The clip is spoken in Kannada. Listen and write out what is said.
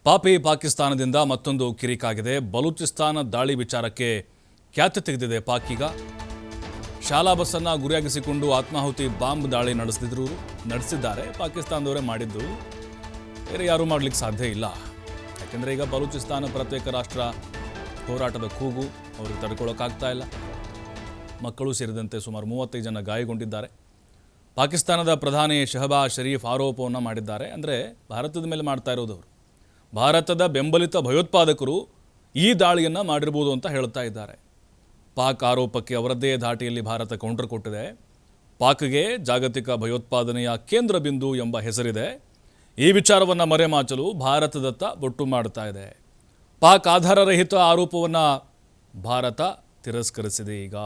ಪಾಪಿ ಪಾಕಿಸ್ತಾನದಿಂದ ಮತ್ತೊಂದು ಕಿರಿಕಾಗಿದೆ. ಬಲೂಚಿಸ್ತಾನ ದಾಳಿ ವಿಚಾರಕ್ಕೆ ಖ್ಯಾತಿ ತೆಗೆದಿದೆ ಪಾಕ್. ಈಗ ಶಾಲಾ ಬಸ್ಸನ್ನು ಗುರಿಯಾಗಿಸಿಕೊಂಡು ಆತ್ಮಾಹುತಿ ಬಾಂಬ್ ದಾಳಿ ನಡೆಸಿದ್ದಾರೆ. ಪಾಕಿಸ್ತಾನದವರೇ ಮಾಡಿದ್ದು, ಬೇರೆ ಯಾರೂ ಮಾಡಲಿಕ್ಕೆ ಸಾಧ್ಯ ಇಲ್ಲ. ಯಾಕೆಂದರೆ ಈಗ ಬಲೂಚಿಸ್ತಾನ ಪ್ರತ್ಯೇಕ ರಾಷ್ಟ್ರ ಹೋರಾಟದ ಕೂಗು ಅವ್ರಿಗೆ ತಡ್ಕೊಳ್ಳೋಕ್ಕಾಗ್ತಾ ಇಲ್ಲ. ಮಕ್ಕಳು ಸೇರಿದಂತೆ ಸುಮಾರು 35 ಜನ ಗಾಯಗೊಂಡಿದ್ದಾರೆ. ಪಾಕಿಸ್ತಾನದ ಪ್ರಧಾನಿ ಶಹಬಾಜ್ ಶರೀಫ್ ಆರೋಪವನ್ನು ಮಾಡಿದ್ದಾರೆ. ಅಂದರೆ ಭಾರತದ ಮೇಲೆ ಮಾಡ್ತಾ ಇರೋದು ಅವರು. ಭಾರತದ ಬೆಂಬಲಿತ ಭಯೋತ್ಪಾದಕರು ಈ ದಾಳಿಯನ್ನು ಮಾಡಿರ್ಬೋದು ಅಂತ ಹೇಳ್ತಾ ಇದ್ದಾರೆ. ಪಾಕ್ ಆರೋಪಕ್ಕೆ ಅವರದ್ದೇ ಧಾಟಿಯಲ್ಲಿ ಭಾರತ ಕೌಂಟರ್ ಕೊಟ್ಟಿದೆ. ಪಾಕ್ಗೆ ಜಾಗತಿಕ ಭಯೋತ್ಪಾದನೆಯ ಕೇಂದ್ರ ಬಿಂದು ಎಂಬ ಹೆಸರಿದೆ. ಈ ವಿಚಾರವನ್ನು ಮರೆಮಾಚಲು ಭಾರತದತ್ತ ಬೊಟ್ಟು ಮಾಡ್ತಾ ಇದೆ. ಪಾಕ್ ಆಧಾರರಹಿತ ಆರೋಪವನ್ನು ಭಾರತ ತಿರಸ್ಕರಿಸಿದೆ. ಈಗ